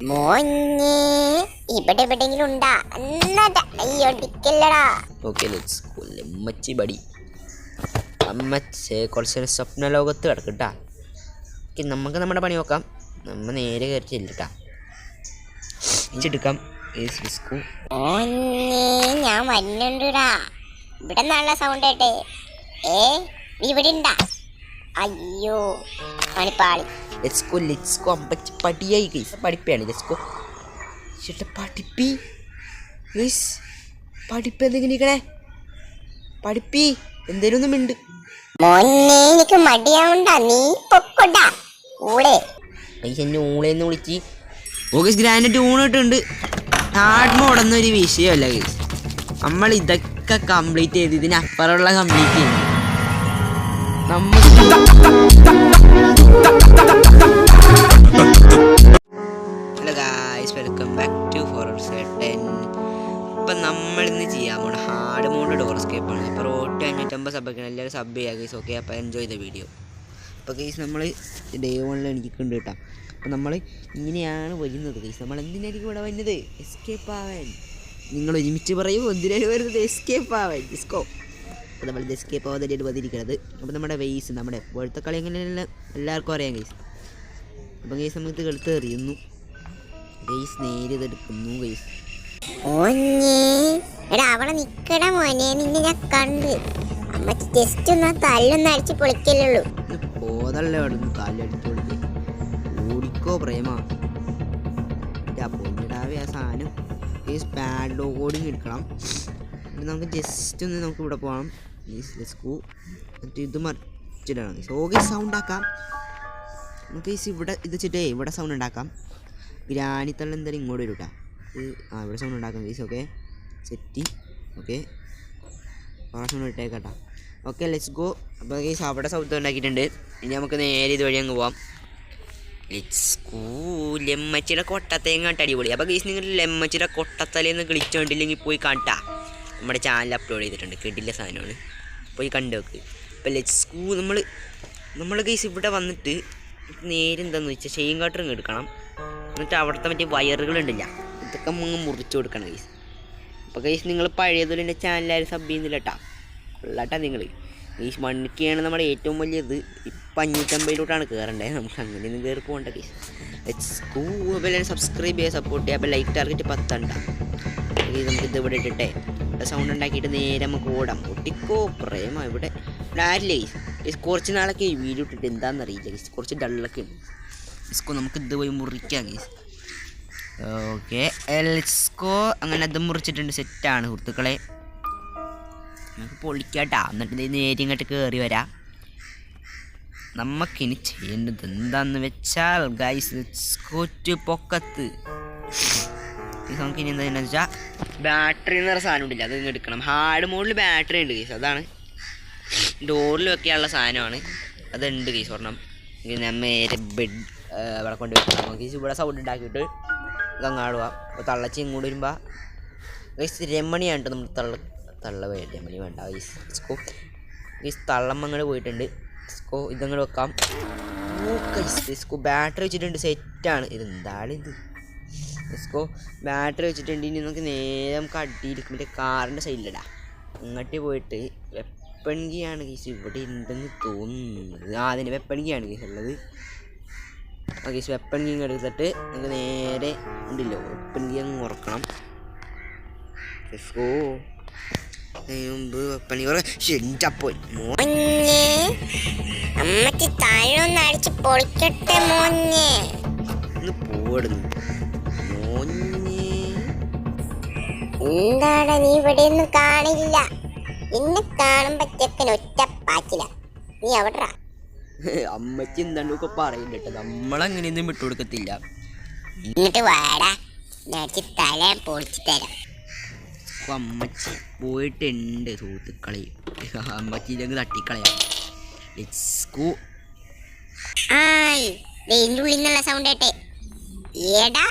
മോനെ ഇവിടെ എവിടെയെങ്കിലും ഉണ്ടാ? അയ്യോടിക്കല്ലടാ. Okay let's go. അമ്മച്ചി ബടി അമ്മച്ചേ കുറച്ച് സ്വപ്ന ലോകത്ത് കിടക്കട്ടാ. ഓക്കെ നമുക്ക് നമ്മുടെ പണി നോക്കാം. നമ്മൾ നേരെ കയറി ചെല്ലിട്ടാ ഇച്ചെടുക്കാം. മോനെ ഞാൻ വരുന്നുണ്ടാ. ഇവിടെ നല്ല സൗണ്ട് കേട്ടെ. നീ ഇവിടെ ഉണ്ടാ? അയ്യോ പണിപ്പാളി. ലെറ്റ്സ് ഗോ അമ്പച്ചി പടിയായി ഗൈസ്. പഠിപ്പാണ് ലെറ്റ്സ് ഗോ. ചേട്ടാ പഠിപ്പി ഗൈസ്. പഠിപ്പ് എന്തെങ്കിലും ഇരിക്കണേ. പഠിപ്പി എന്തേലും ഒന്നും ഉണ്ട്. മോനെ എനിക്ക് മടിയാവണ്ട, നീ പൊക്കോട്ടാ ഊളെ. ഗൈസ് എന്നെ ഊളേന്ന് വിളിച്ച്. ഓഗസ്റ്റ് ഗ്രാൻഡ് ഊണിട്ടുണ്ട്. ഹാർഡ് മോഡൊന്നും ഒരു വിഷയമല്ല ഗൈസ്. നമ്മൾ ഇതൊക്കെ കംപ്ലീറ്റ് ചെയ്ത് ഇതിനപ്പുറമുള്ള കംപ്ലീറ്റ് ചെയ്യുന്നു. Hello guys, welcome back to ഫോറർ സെർട്ടൻ. ഇപ്പം നമ്മളിന്ന് ചെയ്യാൻ പോണ ഹാർഡ് മോഡ് ഡോർസ്കേപ്പാണ്. ഇപ്പോൾ റോട്ട് 550 സബ്ബൊക്കെയാണ്. എല്ലാവരും സബ് ചെയ്യുക ഗൈസ്. ഓക്കെ, അപ്പോൾ എൻജോയ് ചെയ്ത വീഡിയോ. അപ്പോൾ ഗൈസ് നമ്മൾ ഡേ 1 എനിക്കുണ്ട് കേട്ടോ. അപ്പോൾ നമ്മൾ ഇങ്ങനെയാണ് വരുന്നത് ഗൈസ്. നമ്മൾ എന്തിനായിരിക്കും ഇവിടെ വരുന്നത്? എസ്കേപ്പ് ആവാൻ. നിങ്ങൾ ഒരുമിച്ച് പറയൂ, എന്തിനാണ് വരുന്നത്? എസ്കേപ്പ് ആവാൻ. ഡിസ്കോ. അപ്പോൾ നമ്മൾ എസ്കേപ്പ് ആവാൻ വന്നിരിക്കുന്നത്. അപ്പോൾ നമ്മുടെ വെയ്സ് നമ്മുടെ എപ്പോഴത്തെ കളി എങ്ങനെയല്ല എല്ലാവർക്കും അറിയാം ഗൈസ്. അപ്പം ഗൈസ് നമുക്ക് എടുത്ത് എറിയുന്നു ഗൈസ്. നേരെ ഇതെടുക്കുന്നു ഗൈസ്. അവിടെ നിക്കട മോനെ, നിന്നെ ഞാൻ കണ്ട്. അമ്മച്ചി ജസ്റ്റ് ഒന്ന് തല്ലൊന്ന് അടിച്ച് പൊളിക്കല്ലുള്ളൂ. പോതല്ലേ അവിടെ നിന്ന് കാലടിച്ച് പൊളിക്ക്. ഓടിക്കോ പ്രേമ. പൊന്നിടാവേ ആ സാധനം ഗൈസ്. പാഡ് കോഡിങ് എടുക്കണം. നമുക്ക് ജസ്റ്റ് ഒന്ന് നമുക്ക് ഇവിടെ പോകണം ഗൈസ്. Let's go. എന്നിട്ട് ഇത് മറിച്ചിടണം ഗൈസ്. ഓക്കെ സൗണ്ട് ആക്കാം നമുക്ക് ഗൈസ്. ഇവിടെ ഇത് വെച്ചിട്ടേ ഇവിടെ സൗണ്ട് ഉണ്ടാക്കാം. ഗ്രാനിത്തള്ള എന്തായാലും ഇങ്ങോട്ട് വരും കേട്ടോ. ഇവിടെ സൗണ്ട് ഉണ്ടാക്കാം ഗൈസ്. ഓക്കെ സെറ്റി. ഓക്കെ സൗണ്ട് ഇട്ടേക്കട്ടാ. Okay let's go. അപ്പോൾ ഗൈസ് അവിടെ സൗണ്ട് ഉണ്ടാക്കിയിട്ടുണ്ട്. ഇനി നമുക്ക് നേരെ ഇതുവഴി അങ്ങ് പോവാം. Let's go. ലെമ്മച്ചിയുടെ കൊട്ടത്തേയും കണ്ട അടിപൊളി. അപ്പോൾ ഗൈസ് നിങ്ങൾ ലെമ്മച്ചിയുടെ കൊട്ടത്തലേന്ന് കളിച്ചുകൊണ്ടില്ലെങ്കിൽ പോയി കണ്ടാ. നമ്മുടെ ചാനൽ അപ്ലോഡ് ചെയ്തിട്ടുണ്ട്. കിട്ടില്ല സാധനമാണ്, പോയി കണ്ടു വെക്ക്. അപ്പോൾ ലെറ്റ്സ് ഗോ. നമ്മൾ ഗൈസ് ഇവിടെ വന്നിട്ട് നേരെ എന്താണെന്ന് വെച്ചാൽ ഷെയിൻ കട്ടറിങ് എടുക്കണം. എന്നിട്ട് അവിടുത്തെ മറ്റേ വയറുകളുണ്ടല്ല, ഇതൊക്കെ മുറിച്ച് കൊടുക്കണം ഗൈസ്. അപ്പോൾ ഗൈസ് നിങ്ങൾ പഴയതുപോലെ എൻ്റെ ചാനലാരും സബ് ചെയ്യുന്നില്ല കേട്ടോ. ഉള്ളട്ടാ നിങ്ങൾ ഗൈസ്. മണിക്കാണ് നമ്മുടെ ഏറ്റവും വലിയത്. ഇപ്പം 550 കയറേണ്ടത്. നമുക്ക് അങ്ങനെയൊന്നും കയറി പോകണ്ട ഗൈസ്. Let's go. അപ്പോൾ എല്ലാവരും സബ്സ്ക്രൈബ് ചെയ്യുക, സപ്പോർട്ട് ചെയ്യുക. അപ്പോൾ ലൈക്ക് ടാർഗറ്റ് 10 ഉണ്ടാകും. നമുക്ക് ഇത് ഇവിടെ ഇട്ടിട്ടേ സൗണ്ട് ഉണ്ടാക്കിയിട്ട് നേരെ നമുക്ക് ഓടാം. ഒട്ടിക്കോ പ്രേമ. ഇവിടെ ആരില്ലേ ഗൈസ്? കുറച്ച് നാളൊക്കെ ഈ വീഡിയോ ഇട്ടിട്ട് എന്താണെന്നറിയില്ല ഗൈസ്. കുറച്ച് ഡള്ളൊക്കെ ഉണ്ട് ഗൈസ്. നമുക്ക് ഇത് പോയി മുറിക്കാം ഗൈസ്. Okay let's go. അങ്ങനെ അത് മുറിച്ചിട്ടുണ്ട്. സെറ്റാണ് സുഹൃത്തുക്കളെ. നമുക്ക് പൊളിക്കാട്ടാ. എന്നിട്ട് നേരെ ഇങ്ങോട്ട് കയറി വരാം. നമുക്കിനി ചെയ്യേണ്ടത് എന്താണെന്ന് വെച്ചാൽ ഗൈസ് ലെറ്റ്സ് ഗോ ടു പൊക്കത്ത്. നമുക്കിനി എന്താണെന്ന് വെച്ചാൽ ബാറ്ററി എന്ന് പറഞ്ഞ സാധനം ഉണ്ടല്ലോ, അത് ഇങ്ങ് എടുക്കണം. ഹാർഡ് മോഡിൽ ബാറ്ററി ഉണ്ട് ഗൈസ്. അതാണ് ഡോറിൽ വെക്കാനുള്ള സാധനമാണ്. അതുണ്ട് ഗൈസ് ഒരെണ്ണം. നേരെ ബെഡ് അവിടെ കൊണ്ട് വെക്കണം. നമുക്ക് ഇവിടെ സൗണ്ട് ഉണ്ടാക്കിയിട്ട് ഇതങ്ങാടുക. അപ്പോൾ തള്ളച്ചി ഇങ്ങോട്ട് വരുമ്പോൾ ഗൈസ് രമണിയാണ് കേട്ടോ. നമ്മൾ തള്ള രമണി വേണ്ട ഗൈസ്. സ്കോ ഗൈസ് തള്ളമ്മങ്ങോട് പോയിട്ടുണ്ട്. സ്കോ ഇതങ്ങോട്ട് വെക്കാം. സ്കോ ബാറ്ററി വെച്ചിട്ടുണ്ട്. സെറ്റാണ്. ഇതെന്താണ് ഇത്? സ്കോ ബാറ്ററി വെച്ചിട്ടുണ്ട്. ഇനി നമുക്ക് നേരെ നമുക്ക് അടിയിരിക്കും. മറ്റേ കാറിൻ്റെ സൈഡിലിടാം. അങ്ങോട്ട് പോയിട്ട് വെപ്പൺ കീയാണ് ഗൈസ് ഇവിടെ ഉണ്ടെന്ന് തോന്നുന്നത്. അതിന് വെപ്പൺ കീയാണ് ഗൈസ് ഉള്ളത്. ഗൈസ് വെപ്പൺ കീ എടുത്തിട്ട് നമുക്ക് നേരെ ഉണ്ടല്ലോ വെപ്പൺ കീ അങ്ങ് ഉറക്കണം. സ്കോ മുമ്പ് വെപ്പൺ കീ പോയി ഒന്ന് പോടുന്നു. എന്താണ് നീ ഇവിടെ ഒന്നും കാണില്ല? എന്നെ കാണുമ്പത്തേക്കൻ ഒറ്റപ്പാച്ചില്ല. നീ അവിടെ അമ്മച്ചി എന്താണ്ടൊക്കെ പറയുന്നുണ്ട്. നമ്മളങ്ങനെയൊന്നും വിട്ടുകൊടുക്കത്തില്ല. ഇങ്ങോട്ട് വാടാ, തല പൊളിച്ചു തരാം. അമ്മച്ചി പോയിട്ടുണ്ട് സുഹൃത്തുക്കളെ. അമ്മച്ചിയിലേക്ക് തട്ടിക്കളയാം. ഇതിൻ്റെ ഉള്ളിൽ നിന്നുള്ള സൗണ്ട് കേട്ടെ. ഏടാ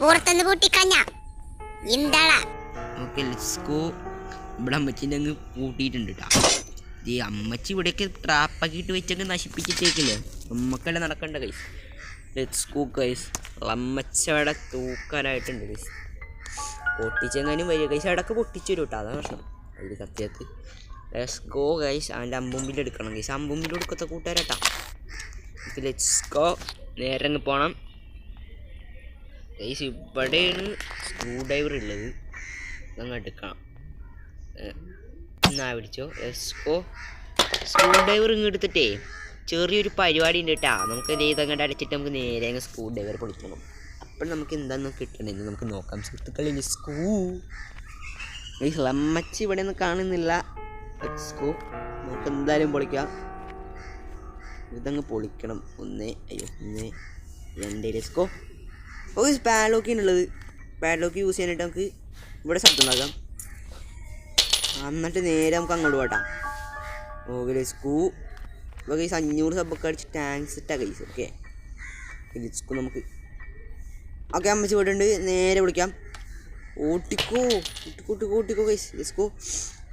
പുറത്തുനിന്ന് പൂട്ടിക്കഞ്ഞ എന്താടാ? Okay let's go. ഇവിടെ അമ്മച്ചിൻ്റെ അങ്ങ് പൂട്ടിയിട്ടുണ്ട് കേട്ടോ. ഈ അമ്മച്ചി ഇവിടെയൊക്കെ ട്രാപ്പാക്കിയിട്ട് വെച്ചൊക്കെ നശിപ്പിച്ചിട്ടേക്കില്ലേ. നമുക്കല്ലേ നടക്കണ്ട ഗൈസ്. Let's go guys. അമ്മച്ചവിടെ തൂക്കാനായിട്ടുണ്ട് ഗൈസ്. പൊട്ടിച്ചെങ്ങാനും വരിക ഗൈസ്. ഇടക്ക് പൊട്ടിച്ചു വരും കേട്ടോ, അതാണ് പ്രശ്നം. അതിൽ സത്യത്ത് ലെറ്റ്സ് ഗോ ഗൈസ്. അവൻ്റെ അമ്പുമ്പിൽ എടുക്കണം ഗൈസ്. അമ്പുമ്പിൽ എടുക്കത്തെ കൂട്ടുകാരട്ടാ. Let's go. നേരെ അങ്ങ് പോകണം ഗൈസ്. ഇവിടെയാണ് സ്ക്രൂ ഡ്രൈവർ ഉള്ളത്. ഇതങ്ങ് എടുക്കണം. എന്നാ പിടിച്ചോ. Let's go. സ്ക്രൂ ഡ്രൈവർ ഇങ്ങ് എടുത്തിട്ടേ ചെറിയൊരു പരിപാടി ഉണ്ട് കേട്ടാ. നമുക്ക് ഇതങ്ങോട്ട് അടച്ചിട്ട് നമുക്ക് നേരെ അങ്ങ് സ്ക്രൂ ഡ്രൈവർ പൊളിക്കണം. അപ്പോൾ നമുക്ക് എന്താണെന്ന് കിട്ടണമെന്ന് നമുക്ക് നോക്കാം സുഹൃത്തുക്കളിൽ. സ്ക്രൂ ഗൈസ് അമ്മച്ചി ഇവിടെ ഒന്നും കാണുന്നില്ല. സ്ക്രൂ നമുക്ക് എന്തായാലും പൊളിക്കാം. ഇതങ്ങ് പൊളിക്കണം. 1 2 ലെറ്റ്സ് ഗോ. പാഡ്ലോക്കിനുള്ളത്. പാഡ്ലോക്ക് യൂസ് ചെയ്യാനായിട്ട് നമുക്ക് ഇവിടെ ശബ്ദം ഉണ്ടാക്കാം. എന്നിട്ട് നേരെ നമുക്ക് അങ്ങോട്ട് പോട്ടാം. Okay let's go. ഇപ്പോൾ ഗൈസ് 500 സബ്ബൊക്കെ അടിച്ച് ടാങ്ക്സ് ഇട്ടാ ഗൈസ്. Okay let's go. നമുക്ക് ഓക്കെ അമ്മച്ചി പോയിട്ടുണ്ട്. നേരെ വിളിക്കാം. ഓട്ടിക്കോ ഗൈസ്. Let's go.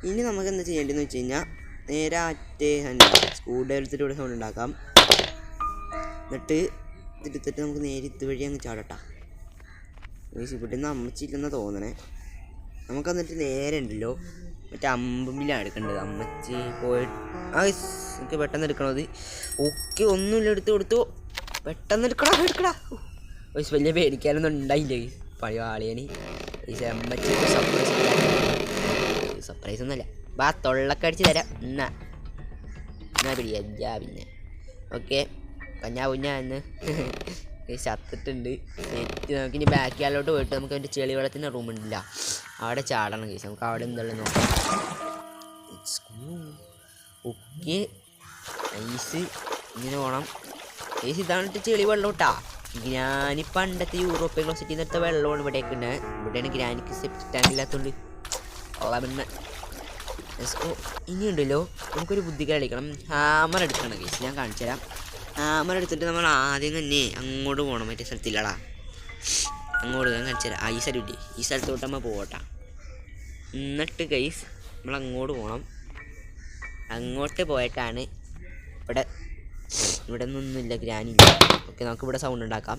ഇനി നമുക്ക് എന്താ ചെയ്യേണ്ടതെന്ന് വെച്ച് കഴിഞ്ഞാൽ നേരെ സ്ക്രൂ ഡ്രൈവർ ഇവിടെ സൗണ്ട് ഉണ്ടാക്കാം. എന്നിട്ട് ഇതിട്ട് നമുക്ക് നേരെ ഇതുവഴി അങ്ങ് ചാടട്ടാ ഗൈസ്. ഇവിടെ നിന്ന് അമ്മച്ചില്ലെന്നാണ് തോന്നണേ. നമുക്ക് എന്നിട്ട് നേരെ ഉണ്ടല്ലോ മറ്റേ അമ്പുമ്പിലാണ് എടുക്കേണ്ടത്. അമ്മച്ചി പോയിട്ട് എനിക്ക് പെട്ടെന്ന് എടുക്കണത്. ഓക്കെ ഒന്നുമില്ല, എടുത്തു പെട്ടെന്ന് എടുക്കടാ. വലിയ പേടിക്കാനൊന്നും ഉണ്ടായില്ല പഴയ ആളിയന്. അമ്മച്ചി സർപ്രൈസ് ഒന്നുമല്ല. ബാ തൊള്ളൊക്കെ അടിച്ച് തരാം. എന്നാ പിടിക്കാ പിന്നെ. ഓക്കെ കുഞ്ഞാന്ന് ചത്തിട്ടുണ്ട്. നമുക്കിനി ബാക്ക് യാർഡിലോട്ട് പോയിട്ട് നമുക്ക് അതിൻ്റെ ചെളി വെള്ളത്തിൻ്റെ റൂമുണ്ടില്ല, അവിടെ ചാടണം കേസ്. നമുക്ക് അവിടെ എന്തെല്ലാം നോക്കാം. ഓക്കെ ഐസ് ഇങ്ങനെ പോകണം കേസ്. ഇതാണ് ചെളി വെള്ളം കേട്ടാ. ഗ്രാനി പണ്ടത്തെ യൂറോപ്യൻ ക്ലോസറ്റിൽ നിന്നെടുത്ത വെള്ളമാണ് ഇവിടേക്ക് ഉണ്ട്. ഇവിടെയാണ് ഗ്രാനിക്ക് സെപ്റ്റ് ടാങ്ക് ഇല്ലാത്തതുകൊണ്ട് പിന്നെ ഇനിയുണ്ടല്ലോ നമുക്കൊരു ബുദ്ധി കളിക്കണം. ഹാമർ എടുക്കണം കേസ്. ഞാൻ കാണിച്ചു തരാം. ഹാമർ എടുത്തിട്ട് നമ്മൾ ആദ്യം തന്നെ അങ്ങോട്ട് പോകണം. മറ്റേ സ്ഥലത്തില്ലടാ, അങ്ങോട്ട് ഞാൻ കാണിച്ചു തരാം. ഈ സ്ഥലമില്ലേ, ഈ സ്ഥലത്തോട്ട് നമ്മൾ പോകട്ടാ. എന്നിട്ട് ഗൈസ് നമ്മൾ അങ്ങോട്ട് പോകണം. അങ്ങോട്ട് പോയിട്ടാണ് ഇവിടെ നിന്നൊന്നുമില്ല, ഗ്രാനില്ല. ഓക്കെ നമുക്കിവിടെ സൗണ്ട് ഉണ്ടാക്കാം.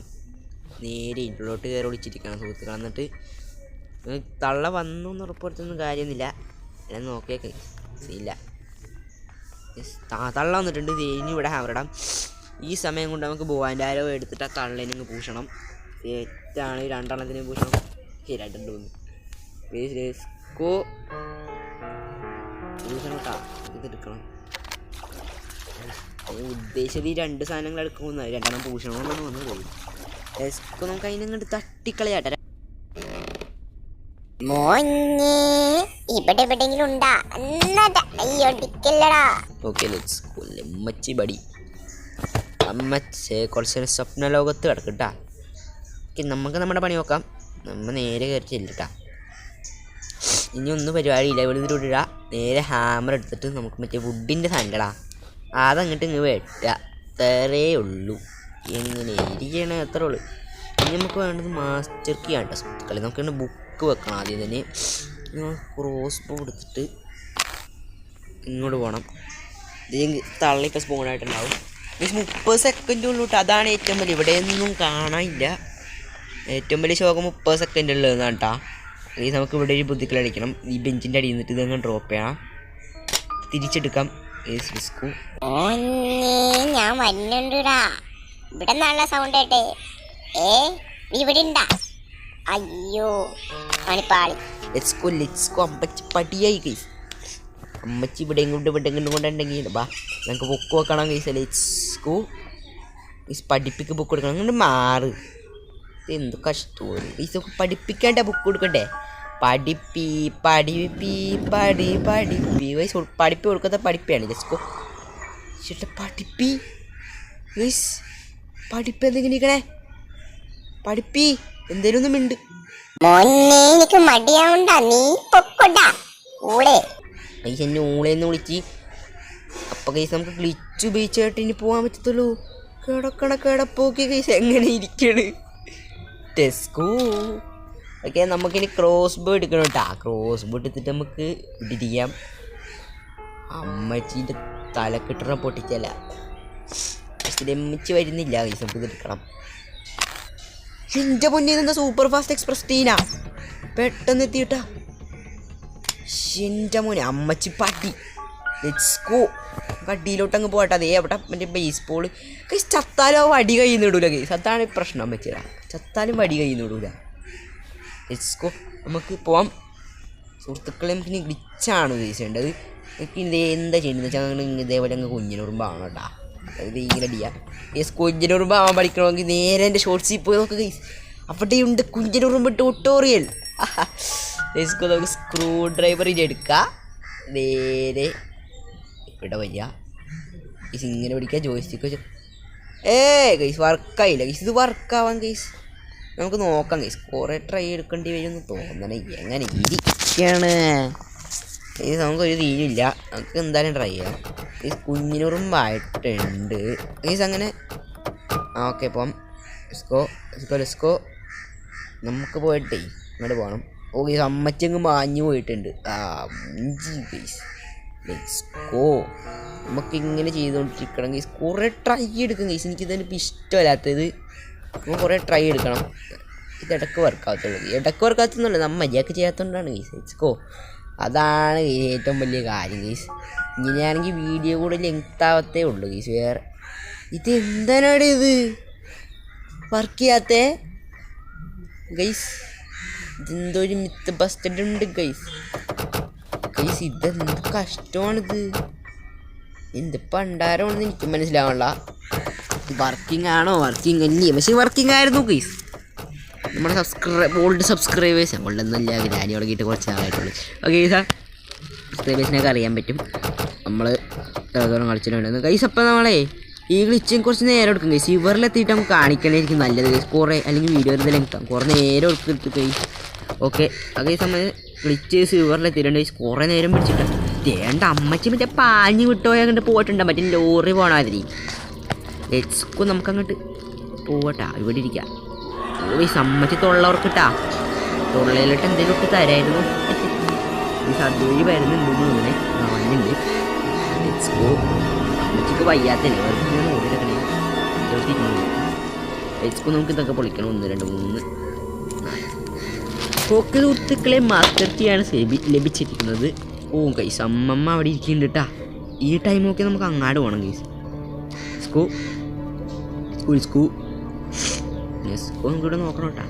നേരെ ഇതിലോട്ട് കയറി വിളിച്ചിരിക്കണം സുഹൃത്തുക്കൾ. എന്നിട്ട് തള്ള വന്നു എന്ന് ഉറപ്പുവരുത്തൊന്നും കാര്യമൊന്നുമില്ല. എല്ലാം നോക്കിയേക്കെ ഇല്ല. തള്ള വന്നിട്ടുണ്ട്. ഇനി ഇവിടെ ഹാമറിടാം. ഈ സമയം കൊണ്ട് നമുക്ക് ബോവാൻ്റെ ആരോ എടുത്തിട്ട് ആ തള്ളേനെ പൂശണം. തെറ്റാണ് 2 എണ്ണത്തിന് പൂശണം. ശരിയായിട്ടുണ്ട് പൂശണം കേട്ടാ. ഇതെടുക്കണം. ഉദ്ദേശിച്ചത് ഈ 2 സാധനങ്ങൾ എടുക്കുമെന്ന് 2 എണ്ണം പൂശണമെന്നാണ് വന്നു പോയി. നമുക്ക് അതിനങ്ങോട്ട് തട്ടിക്കളയാട്ടെ. മോഞ്ഞേ ഇവിടെ എവിടെയെങ്കിലും ഉണ്ടാ? അയ്യോടിക്കല്ലടാ. Okay let's go. അമ്മച്ചി ബടി അമ്മച്ചേ കുറച്ച് സ്വപ്ന ലോകത്ത് കിടക്കട്ടാ. ഓക്കെ നമുക്ക് നമ്മുടെ പണി നോക്കാം. നമ്മൾ നേരെ കയറി ചെല്ലിട്ടാ. ഇനി ഒന്നും പരിപാടിയില്ല. ഇവിടെ ഇടുക. നേരെ ഹാമർ എടുത്തിട്ട് നമുക്ക് മറ്റേ വുഡിൻ്റെ സാധനങ്ങളാ അതങ്ങോട്ട് ഇങ്ങ് വെട്ടുക. അത്രേ ഉള്ളൂ. എങ്ങനെ ഇരിക്കണേ അത്രേ ഉള്ളൂ. ഇനി നമുക്ക് വേണ്ടത് മാസ്റ്റർ കീ ആണ് സുഹൃത്തുക്കളെ. നമുക്ക് ബുക്ക് വെക്കണം ആദ്യം തന്നെ. ക്രോസ് ബോ എടുത്തിട്ട് ഇങ്ങോട്ട് പോകണം. ഇത് തള്ളിപ്പോൾ സ്പൂണായിട്ടുണ്ടാവും. 30 സെക്കൻഡ് ഉള്ളൂ കേട്ടോ. അതാണ് ഏറ്റവും വലിയ. ഇവിടെയൊന്നും കാണാനില്ല. ഏറ്റവും വലിയ ശോകം 30 സെക്കൻഡ് ഉള്ളതെന്നാണ് കേട്ടോ. ഈ നമുക്ക് ഇവിടെ ഒരു ബുദ്ധിക്കൽ അടിക്കണം. ഈ ബെഞ്ചിൻ്റെ അടിയിൽ നിന്നിട്ട് ഇതങ്ങനെ ഡ്രോപ്പ് ചെയ്യണം. തിരിച്ചെടുക്കാം. ഞാൻ വരുന്നുണ്ടാ. ഇവിടെ നല്ല സൗണ്ട് കേട്ടെ. ഇവിടെ ഉണ്ടാ? അയ്യോ പണിപ്പാളി. അമ്മച്ചി പടിയായി കൈസ്. അമ്മച്ചി ഇവിടെ കൊണ്ടുണ്ടെങ്കിൽ ബാ നമുക്ക് ബുക്ക് വെക്കണം കൈസ്. ലെറ്റ്സ്കോ പഠിപ്പിക്ക് ബുക്ക് കൊടുക്കണം. അങ്ങോട്ട് മാറ്. എന്ത് കഷ്ടമാണ് കൈസൊക്കെ പഠിപ്പിക്കേണ്ട. ബുക്ക് കൊടുക്കണ്ടേ? പഠിപ്പി കൊടുക്കാത്ത പഠിപ്പിയാണ്. ലെറ്റ്സ്കോ ചേട്ടാ പഠിപ്പി ഗൈസ്. പഠിപ്പ് എന്തെങ്കിലും ഇരിക്കണേ. പഠിപ്പി എന്തേലും ഒന്നും ഉണ്ട്. മോനെ എനിക്ക് മടിയാവണ്ട, നീ പൊക്കോട്ടാ ഊളെ. ഗൈസ് എന്നെ ഊളേന്ന് വിളിച്ച്. അപ്പം ഗൈസ് നമുക്ക് ഗ്ലിച്ച് ഉപയോഗിച്ചായിട്ട് ഇനി പോകാൻ പറ്റത്തുള്ളൂ. കിടപ്പോക്കി ഗൈസ് എങ്ങനെ ഇരിക്കണ്. ടെസ്കോ ഓക്കെ നമുക്കിനി ക്രോസ് ബോ എടുക്കണം കേട്ടോ. ക്രോസ് ബോ എടുത്തിട്ട് നമുക്ക് ഇടിരിക്കാം. അമ്മച്ചീൻ്റെ തലക്കിട്ടണ പൊട്ടിച്ചല്ല. അമ്മച്ചി വരുന്നില്ല ഗൈസ്. നമുക്ക് ഇതെടുക്കണം. എൻ്റെ പൊന്നെ ഇതെന്താ സൂപ്പർ ഫാസ്റ്റ് എക്സ്പ്രസ് ടീനാ പെട്ടെന്ന് എത്തിയിട്ടാ. എൻ്റെ മോനെ അമ്മച്ചി പട്ടി. Let's go. കട്ടിയിലോട്ട് അങ്ങ് പോകട്ടെ. അതേ അവിടെ മറ്റേ ബേസ് ബോൾ കൈസ് ചത്താലും ആ വടി കയ്യിൽ നിന്ന് ഇടൂല കൈസ്. അതാണ് പ്രശ്നം വെച്ചാ. ചത്താലും വടി കയ്യിൽ നിന്ന് ഇടൂല. Let's go. നമുക്ക് പോവാം സുഹൃത്തുക്കളെ. നമുക്ക് ഗ്ലിച്ചാണ് ഉദ്ദേശിക്കേണ്ടത്. എനിക്ക് ഇത് എന്താ ചെയ്യേണ്ടത് വെച്ചാൽ ഇതേപോലെ അങ്ങ് കുഞ്ഞിനുറുമ്പാണ് കേട്ടോ. അത് ഇങ്ങനെ അടിയാം. യെസ് കുഞ്ഞിനുറുമ്പ് ആവാൻ പഠിക്കണമെങ്കിൽ നേരെ എൻ്റെ ഷോർട്സിൽ പോയി നോക്കുക ഗൈസ്. അവിടെയുണ്ട് കുഞ്ഞിനുറുമ്പ് ട്യൂട്ടോറിയൽ. Let's go. നമുക്ക് സ്ക്രൂ ഡ്രൈവർ ഇനി എടുക്കാം. നേരെ ഇവിടെ വയ്യ ഗൈസ്. ഇങ്ങനെ പിടിക്കുക ജോയിസ്റ്റിക്ക് വെച്ച്. ഗൈസ് വർക്കായില്ല ഗൈസ്. ഇത് വർക്കാവാൻ ഗൈസ് നമുക്ക് നോക്കാം ഗൈസ്. കുറേ ട്രൈ എടുക്കേണ്ടി വരുമെന്ന് തോന്നണേ. എങ്ങനെ ഇരിക്കുകയാണ് ഇത് നമുക്കൊരു തീരില്ല. നമുക്ക് എന്തായാലും ട്രൈ ചെയ്യാം. ഈ കുഞ്ഞിനുറുമ്പായിട്ടുണ്ട് ഗൈസ്. അങ്ങനെ ഓക്കെ പോവാം. ലെറ്റ്സ് നമുക്ക് പോയിട്ടേ ഇങ്ങോട്ട് പോകണം. ഓ ഗൈസ് അമ്മച്ചങ്ങ് മാഞ്ഞു പോയിട്ടുണ്ട്. Guys let's go. നമുക്കിങ്ങനെ ചെയ്തുകൊണ്ടിരിക്കണം ഗൈസ്. കുറേ ട്രൈ എടുക്കും ഗൈസ്. എനിക്കിതിനിപ്പോൾ ഇഷ്ടമല്ലാത്തത് നമുക്ക് കുറേ ട്രൈ എടുക്കണം. ഇത് ഇടയ്ക്ക് വർക്കാകത്തുള്ളൂ. ഇടയ്ക്ക് വർക്കാകത്തൊന്നുമല്ല നമ്മൾ മര്യാദക്ക് ചെയ്യാത്തതുകൊണ്ടാണ് ഗൈസ്. Let's go. അതാണ് ഏറ്റവും വലിയ കാര്യം ഗൈസ്. ഇങ്ങനെയാണെങ്കിൽ വീഡിയോ കൂടെ ലെങ്ത് ആവത്തേ ഉള്ളൂ ഗൈസ്. വേറെ ഇത് എന്താണ് ഇത് വർക്ക് ചെയ്യാത്തേ ഗൈസ്? ഇതെന്തോ ഒരു മിത്ത് ബസ്റ്റഡ് ഉണ്ട് ഗൈസ്. ഗൈസ് ഇതെന്ത് കഷ്ടമാണിത്. എന്ത് പണ്ടാരമാണെന്ന് എനിക്ക് മനസ്സിലാവണ്ട. വർക്കിംഗ് ആണോ വർക്കിംഗ് അല്ലേ? പക്ഷേ വർക്കിംഗ് ആയിരുന്നു ഗൈസ്. നമ്മുടെ ഓൾഡ് സബ്സ്ക്രൈബേഴ്സ് ഓൾഡെന്നല്ല ഗ്രാനി തുടങ്ങിയിട്ട് കുറച്ച് നാളായിട്ടുള്ളൂ. ഓക്കെ സാർ സബ്സ്ക്രൈബേഴ്സിനൊക്കെ അറിയാൻ പറ്റും നമ്മൾ എത്രത്തോളം കളിച്ചിട്ടുണ്ടെന്ന് ഗൈസ്. അപ്പം നമ്മളെ ഈ ഗ്ലിച്ചിങ് കുറച്ച് നേരം എടുക്കും ഗൈസ്. ഇവരിലെത്തിയിട്ട് നമുക്ക് കാണിക്കണമായിരിക്കും നല്ലത് ഗൈസ്. കുറേ അല്ലെങ്കിൽ വീഡിയോയിൽ ലെങ്താം കുറേ നേരം എടുത്തിട്ട് ഗൈസ്. ഓക്കെ ഗൈസ് നമ്മൾ ഗ്ലിച്ച് സിവറിലെത്തിയിട്ടുണ്ട് ഗൈസ്. കുറേ നേരം പിടിച്ചിട്ട് വേണ്ട അമ്മച്ചി മറ്റേ പാഞ്ഞ് വിട്ടുപോയാൽ അങ്ങോട്ട് പോയിട്ടുണ്ട്. മറ്റേ ലോറി പോകണമാതിരി. Let's go. നമുക്കങ്ങോട്ട് പോവട്ടാ. ഇവിടെ ഇരിക്കാം. ഓ ഈ സമ്മച്ചി തൊള്ളവർക്കിട്ടാ. തൊള്ളയിലിട്ട് എന്തെങ്കിലും ഒക്കെ തരായിരുന്നു. ഈ സദ്വഴി വരുന്നുണ്ട് തോന്നണേ. വന്നുണ്ട്. Let's go. അമ്മച്ചിക്ക് വയ്യാത്തല്ലേ വെറുതെ ഓടിയിടക്കണേ. Let's go. നമുക്ക് ഇതൊക്കെ പൊളിക്കണം. 1 2 3 ഓക്കെ സുഹൃത്തുക്കളെ മാസ്റ്റർ കീയാണ് ലഭിച്ചിരിക്കുന്നത്. ഓ ഗൈസ് അമ്മമ്മ അവിടെ ഇരിക്കുന്നുണ്ട് കേട്ടാ. ഈ ടൈം നോക്കി നമുക്ക് അങ്ങാട് പോകണം ഗൈസ്. സ്കൂ നമുക്കിവിടെ നോക്കണം കേട്ടാ.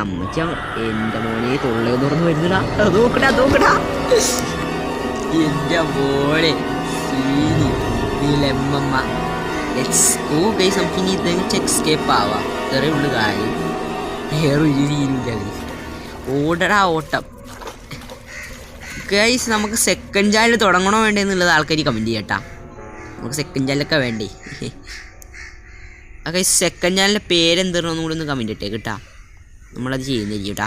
അമ്മച്ച എൻ്റെ മോനെ തൊള്ളയെ തുറന്ന് വരുന്നടാ. നോക്കടാ എൻ്റെ മോനെ നീലമ്മമ്മ. Let's go guys. നമുക്ക് ഇനി ഇതെങ്ങനെ എക്സ്കേപ്പ് ആവാം. ഇത്രയേ ഉള്ളു കാര്യം. വേറൊരു രീതിയിലില്ല ഗൈസ്. ഓടടാ ഓട്ടം ഗൈസ്. നമുക്ക് സെക്കൻഡ് ചാനൽ തുടങ്ങണോ വേണ്ടേ എന്നുള്ളത് ആൾക്കാർ കമൻറ്റ് ചെയ്യട്ടാ. നമുക്ക് സെക്കൻഡ് ചാനലൊക്കെ വേണ്ടേ? ഗൈസ് സെക്കൻഡ് ചാനലിൻ്റെ പേരെന്താണെന്നും കൂടി ഒന്ന് കമൻറ്റ് ഇട്ടേ കേട്ടാ. നമ്മളത് ചെയ്യുന്നില്ല കേട്ടാ.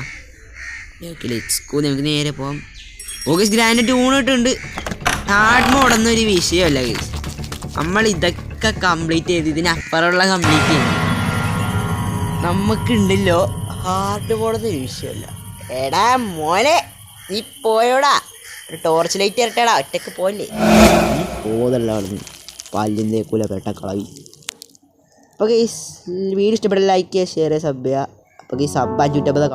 Okay let's go. നമുക്ക് നേരെ പോകാം. ഓക്കെ ഗ്രാൻഡ് ട്യൂൺ ഇട്ടുണ്ട്. ഹാർഡ് മോഡൊന്നും ഒരു വിഷയമല്ല ഗൈസ്. നമ്മൾ ഇതൊക്കെ കംപ്ലീറ്റ് ചെയ്ത് ഇതിനപ്പുറമുള്ള കംപ്ലീറ്റ് ചെയ്യുന്നു നമുക്കുണ്ടല്ലോ. ഹാർഡ് മോഡൊന്നും വിഷയമല്ല. എടാ മോനെ നീ പോയോടാ. ഒരു ടോർച്ച് ലൈറ്റ് ഇരട്ടടാ. ഒറ്റക്ക് പോലെ നീ പോതല്ല അവിടുന്ന്. പല്ലും തേക്കൂല പെട്ടക്കളവി. അപ്പോൾ ഗൈസ് വീഡിയോ ഇഷ്ടപ്പെട്ട ലൈക്ക് ചെയ്യുക, ഷെയർ ചെയ്യുക, സബ് ചെയ്യുക. അപ്പോൾ ഗൈസ് സബ് 550